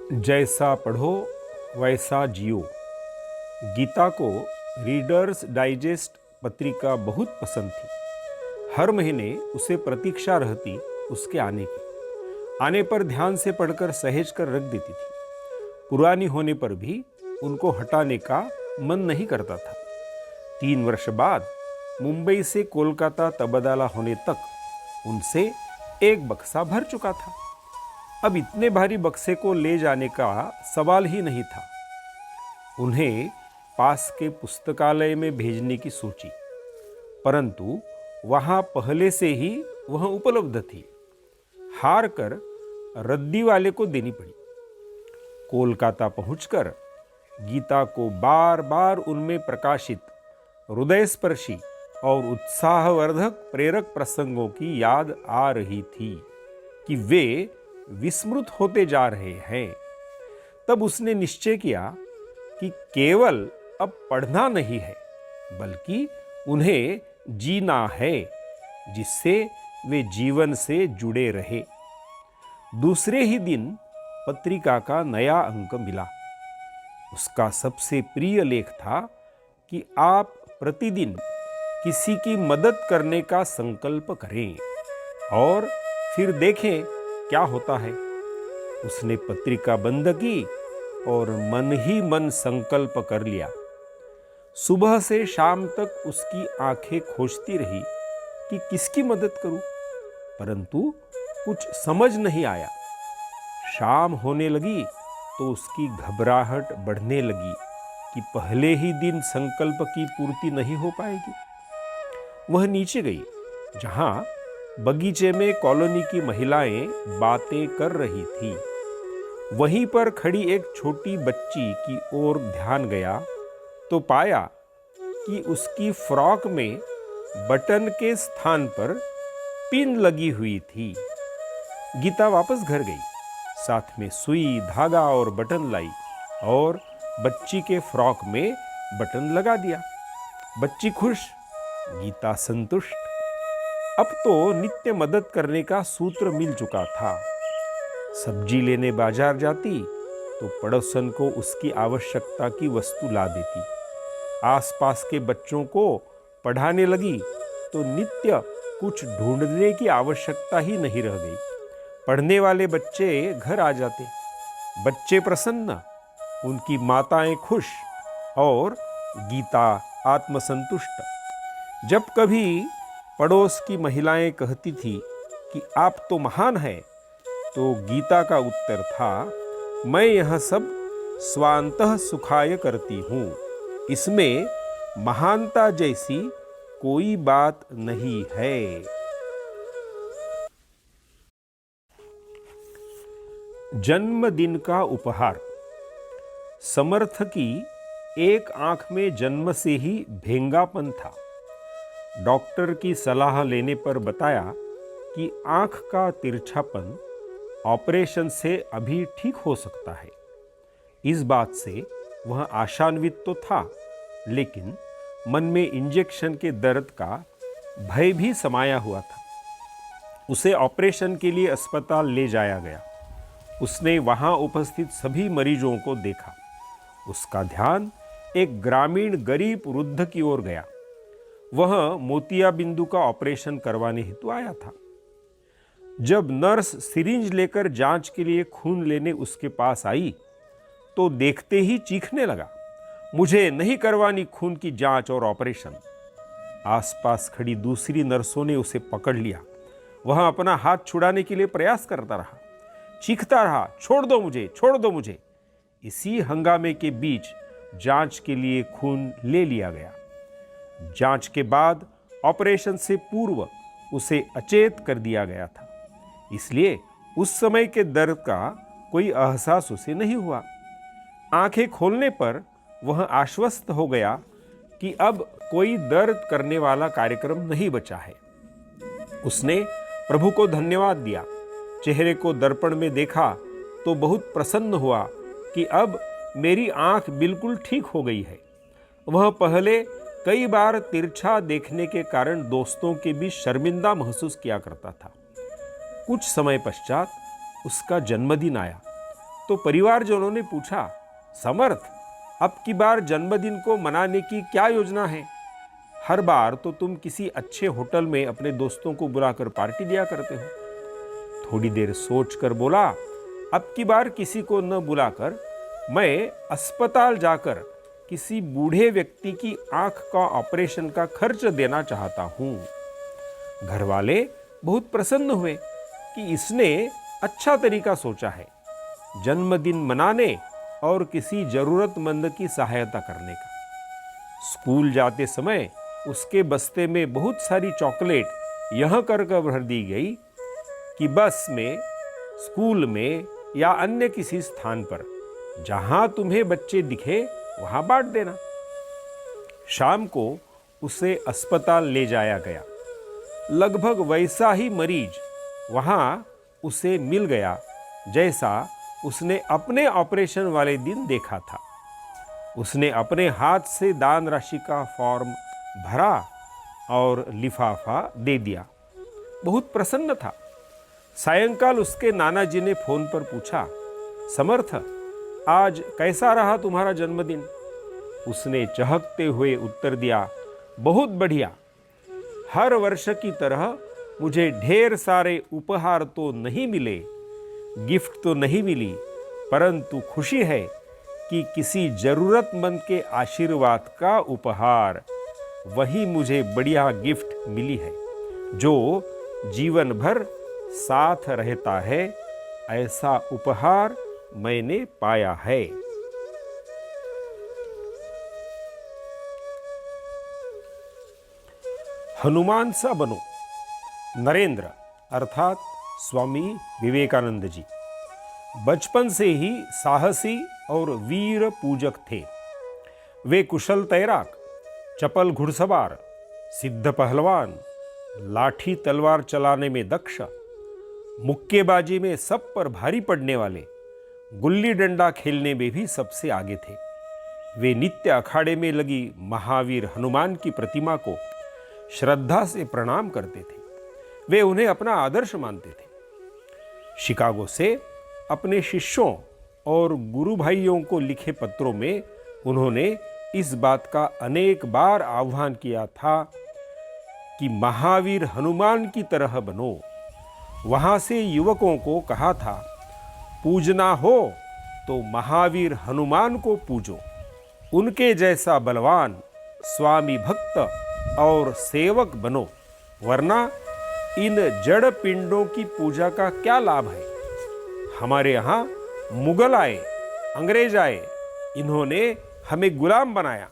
जैसा पढ़ो वैसा जियो। गीता को रीडर्स डाइजेस्ट पत्रिका बहुत पसंद थी। हर महीने उसे प्रतीक्षा रहती उसके आने की। आने पर ध्यान से पढ़कर सहेज कर रख देती थी। पुरानी होने पर भी उनको हटाने का मन नहीं करता था। 3 वर्ष बाद मुंबई से कोलकाता तबादला होने तक उनसे एक बक्सा भर चुका था। अब इतने भारी बक्से को ले जाने का सवाल ही नहीं था। उन्हें पास के पुस्तकालय में भेजने की सोची, परंतु वहां पहले से ही वह उपलब्ध थी। हार कर रद्दी वाले को देनी पड़ी। कोलकाता पहुंचकर गीता को बार बार उनमें प्रकाशित हृदयस्पर्शी और उत्साहवर्धक प्रेरक प्रसंगों की याद आ रही थी कि वे विस्मृत होते जा रहे हैं। तब उसने निश्चय किया कि केवल अब पढ़ना नहीं है, बल्कि उन्हें जीना है, जिससे वे जीवन से जुड़े रहे। दूसरे ही दिन पत्रिका का नया अंक मिला। उसका सबसे प्रिय लेख था कि आप प्रतिदिन किसी की मदद करने का संकल्प करें और फिर देखें क्या होता है। उसने पत्रिका बंद की और मन ही मन संकल्प कर लिया। सुबह से शाम तक उसकी आंखें खोजती रही कि किसकी मदद करूं, परंतु कुछ समझ नहीं आया। शाम होने लगी तो उसकी घबराहट बढ़ने लगी कि पहले ही दिन संकल्प की पूर्ति नहीं हो पाएगी। वह नीचे गई, जहां बगीचे में कॉलोनी की महिलाएं बातें कर रही थी। वहीं पर खड़ी एक छोटी बच्ची की ओर ध्यान गया तो पाया कि उसकी फ्रॉक में बटन के स्थान पर पिन लगी हुई थी। गीता वापस घर गई, साथ में सुई, धागा और बटन लाई और बच्ची के फ्रॉक में बटन लगा दिया। बच्ची खुश, गीता संतुष्ट। अब तो नित्य मदद करने का सूत्र मिल चुका था। सब्जी लेने बाजार जाती तो पड़ोसन को उसकी आवश्यकता की वस्तु ला देती। आसपास के बच्चों को पढ़ाने लगी तो नित्य कुछ ढूंढने की आवश्यकता ही नहीं रह गई। पढ़ने वाले बच्चे घर आ जाते, बच्चे प्रसन्न, उनकी माताएं खुश और गीता आत्मसंतुष्ट। जब कभी पड़ोस की महिलाएं कहती थी कि आप तो महान हैं, तो गीता का उत्तर था, मैं यह सब स्वांतः सुखाय करती हूँ। इसमें महानता जैसी कोई बात नहीं है। जन्मदिन का उपहार। समर्थ की एक आंख में जन्म से ही भेंगापन था। डॉक्टर की सलाह लेने पर बताया कि आंख का तिरछापन ऑपरेशन से अभी ठीक हो सकता है। इस बात से वह आशान्वित तो था, लेकिन मन में इंजेक्शन के दर्द का भय भी समाया हुआ था। उसे ऑपरेशन के लिए अस्पताल ले जाया गया। उसने वहां उपस्थित सभी मरीजों को देखा। उसका ध्यान एक ग्रामीण गरीब वृद्ध की ओर गया। वह मोतियाबिंदु का ऑपरेशन करवाने हेतु आया था। जब नर्स सिरिंज लेकर जांच के लिए खून लेने उसके पास आई तो देखते ही चीखने लगा, मुझे नहीं करवानी खून की जांच और ऑपरेशन। आसपास खड़ी दूसरी नर्सों ने उसे पकड़ लिया। वह अपना हाथ छुड़ाने के लिए प्रयास करता रहा, चीखता रहा, छोड़ दो मुझे, छोड़ दो मुझे। इसी हंगामे के बीच जांच के लिए खून ले लिया गया। जांच के बाद ऑपरेशन से पूर्व उसे अचेत कर दिया गया था, इसलिए उस समय के दर्द का कोई एहसास उसे नहीं हुआ। आंखें खोलने पर वह आश्वस्त हो गया कि अब कोई दर्द करने वाला कार्यक्रम नहीं बचा है। उसने प्रभु को धन्यवाद दिया। चेहरे को दर्पण में देखा तो बहुत प्रसन्न हुआ कि अब मेरी आंख बिल्कुल ठीक हो गई है। वह पहले कई बार तिरछा देखने के कारण दोस्तों के बीच शर्मिंदा महसूस किया करता था। कुछ समय पश्चात उसका जन्मदिन आया। तो परिवारजनों ने पूछा, समर्थ, अब की बार जन्मदिन को मनाने की क्या योजना है? हर बार तो तुम किसी अच्छे होटल में अपने दोस्तों को बुलाकर पार्टी दिया करते हो। थोड़ी देर सोचकर बोला, अब की बार किसी को न बुलाकर मैं अस्पताल जाकर किसी बूढ़े व्यक्ति की आंख का ऑपरेशन का खर्च देना चाहता हूं। घर वाले बहुत प्रसन्न हुए कि इसने अच्छा तरीका सोचा है, जन्मदिन मनाने और किसी जरूरतमंद की सहायता करने का। स्कूल जाते समय उसके बस्ते में बहुत सारी चॉकलेट यह कर भर दी गई कि बस में, स्कूल में या अन्य किसी स्थान पर जहां तुम्हें बच्चे दिखे वहां बांट देना। शाम को उसे अस्पताल ले जाया गया। लगभग वैसा ही मरीज वहां उसे मिल गया जैसा उसने अपने ऑपरेशन वाले दिन देखा था। उसने अपने हाथ से दान राशि का फॉर्म भरा और लिफाफा दे दिया। बहुत प्रसन्न था। सायंकाल उसके नाना जी ने फोन पर पूछा, समर्थ, आज कैसा रहा तुम्हारा जन्मदिन? उसने चहकते हुए उत्तर दिया, बहुत बढ़िया। हर वर्ष की तरह मुझे ढेर सारे उपहार तो नहीं मिले, गिफ्ट तो नहीं मिली, परंतु खुशी है कि किसी जरूरतमंद के आशीर्वाद का उपहार, वही मुझे बढ़िया गिफ्ट मिली है, जो जीवन भर साथ रहता है। ऐसा उपहार मैंने पाया है। हनुमान सा बनो। नरेंद्र अर्थात स्वामी विवेकानंद जी बचपन से ही साहसी और वीर पूजक थे। वे कुशल तैराक, चपल घुड़सवार, सिद्ध पहलवान, लाठी तलवार चलाने में दक्ष, मुक्केबाजी में सब पर भारी पड़ने वाले, गुल्ली डंडा खेलने में भी सबसे आगे थे। वे नित्य अखाड़े में लगी महावीर हनुमान की प्रतिमा को श्रद्धा से प्रणाम करते थे। वे उन्हें अपना आदर्श मानते थे। शिकागो से अपने शिष्यों और गुरु भाइयों को लिखे पत्रों में उन्होंने इस बात का अनेक बार आह्वान किया था कि महावीर हनुमान की तरह बनो। वहां से युवकों को कहा था, पूजना हो तो महावीर हनुमान को पूजो। उनके जैसा बलवान, स्वामी भक्त और सेवक बनो, वरना इन जड़ पिंडों की पूजा का क्या लाभ है? हमारे यहाँ मुगल आए, अंग्रेज आए, इन्होंने हमें गुलाम बनाया।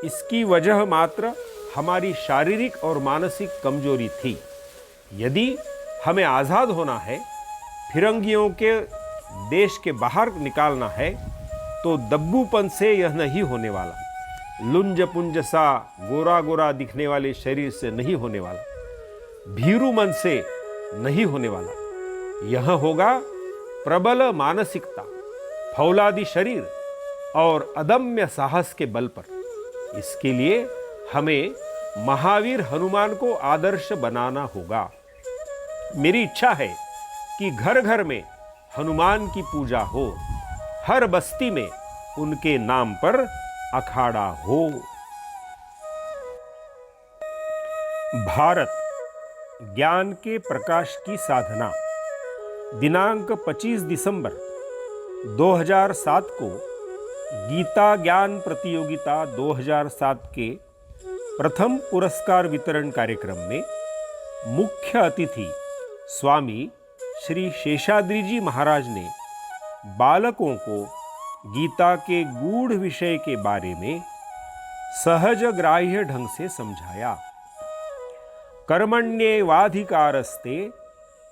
इसकी वजह मात्र हमारी शारीरिक और मानसिक कमजोरी थी। यदि हमें आज़ाद होना है, फिरंगियों के देश के बाहर निकालना है, तो दब्बूपन से यह नहीं होने वाला। लुंज पुंज सा गोरा गोरा दिखने वाले शरीर से नहीं होने वाला, भीरू मन से नहीं होने वाला। यह होगा प्रबल मानसिकता, फौलादी शरीर और अदम्य साहस के बल पर। इसके लिए हमें महावीर हनुमान को आदर्श बनाना होगा। मेरी इच्छा है कि घर घर में हनुमान की पूजा हो, हर बस्ती में उनके नाम पर अखाड़ा हो। भारत ज्ञान के प्रकाश की साधना। दिनांक 25 दिसंबर 2007 को गीता ज्ञान प्रतियोगिता 2007 के प्रथम पुरस्कार वितरण कार्यक्रम में मुख्य अतिथि स्वामी श्री शेषाद्री जी महाराज ने बालकों को गीता के गूढ़ विषय के बारे में सहज ग्राह्य ढंग से समझाया। कर्मण्येवाधिकारस्ते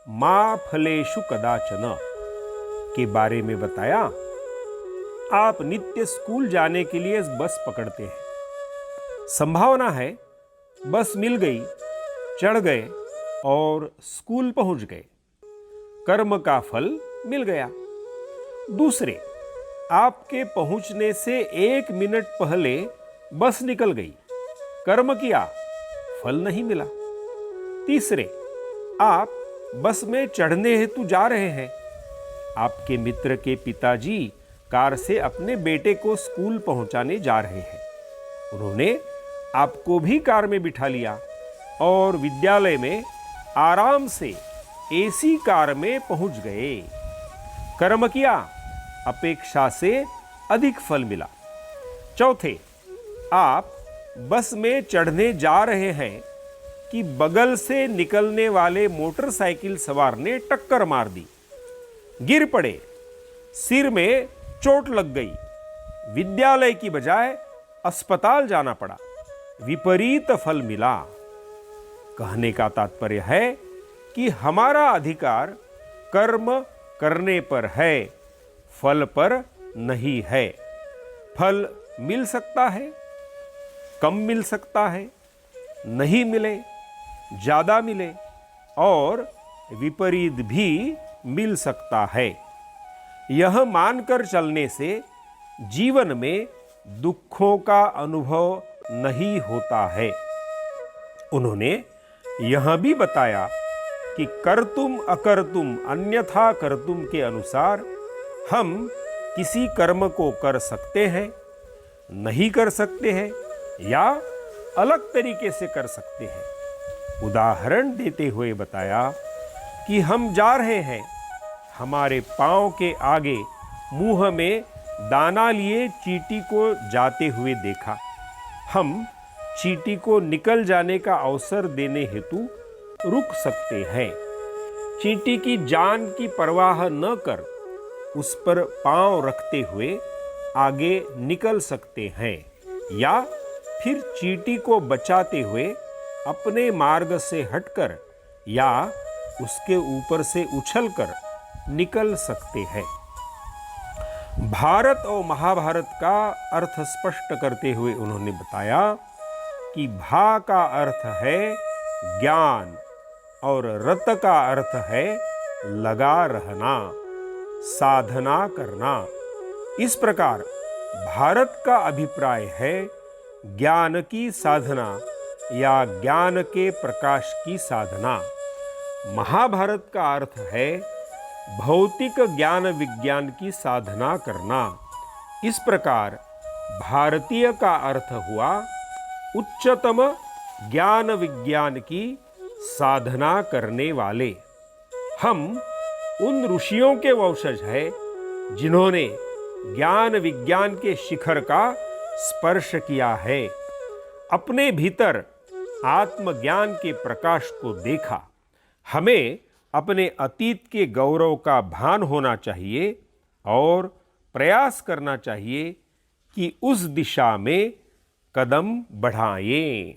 मा फलेषु कदाचन के बारे में बताया। आप नित्य स्कूल जाने के लिए बस पकड़ते हैं। संभावना है बस मिल गई, चढ़ गए और स्कूल पहुंच गए, कर्म का फल मिल गया। दूसरे, आपके पहुंचने से 1 मिनट पहले बस निकल गई, कर्म किया, फल नहीं मिला। तीसरे, आप बस में चढ़ने हेतु जा रहे हैं, आपके मित्र के पिताजी कार से अपने बेटे को स्कूल पहुंचाने जा रहे हैं। उन्होंने आपको भी कार में बिठा लिया और विद्यालय में आराम से एसी कार में पहुंच गए। कर्म किया, अपेक्षा से अधिक फल मिला। चौथे, आप बस में चढ़ने जा रहे हैं कि बगल से निकलने वाले मोटरसाइकिल सवार ने टक्कर मार दी, गिर पड़े, सिर में चोट लग गई, विद्यालय की बजाय अस्पताल जाना पड़ा, विपरीत फल मिला। कहने का तात्पर्य है कि हमारा अधिकार कर्म करने पर है, फल पर नहीं है। फल मिल सकता है, कम मिल सकता है, नहीं मिले, ज्यादा मिले और विपरीत भी मिल सकता है। यह मानकर चलने से जीवन में दुखों का अनुभव नहीं होता है। उन्होंने यह भी बताया कि कर्तुम अकर्तुम अन्यथा कर्तुम के अनुसार हम किसी कर्म को कर सकते हैं, नहीं कर सकते हैं या अलग तरीके से कर सकते हैं। उदाहरण देते हुए बताया कि हम जा रहे हैं, हमारे पांव के आगे मुंह में दाना लिए चींटी को जाते हुए देखा। हम चींटी को निकल जाने का अवसर देने हेतु रुक सकते हैं। चींटी की जान की परवाह न कर उस पर पांव रखते हुए आगे निकल सकते हैं या फिर चींटी को बचाते हुए अपने मार्ग से हटकर या उसके ऊपर से उछलकर निकल सकते हैं। भारत और महाभारत का अर्थ स्पष्ट करते हुए उन्होंने बताया कि भा का अर्थ है ज्ञान और रत का अर्थ है लगा रहना, साधना करना। इस प्रकार भारत का अभिप्राय है ज्ञान की साधना या ज्ञान के प्रकाश की साधना। महाभारत का अर्थ है भौतिक ज्ञान विज्ञान की साधना करना। इस प्रकार भारतीय का अर्थ हुआ उच्चतम ज्ञान विज्ञान की साधना करने वाले। हम उन ऋषियों के वंशज हैं जिन्होंने ज्ञान विज्ञान के शिखर का स्पर्श किया है, अपने भीतर आत्मज्ञान के प्रकाश को देखा। हमें अपने अतीत के गौरव का भान होना चाहिए और प्रयास करना चाहिए कि उस दिशा में कदम बढ़ाएं।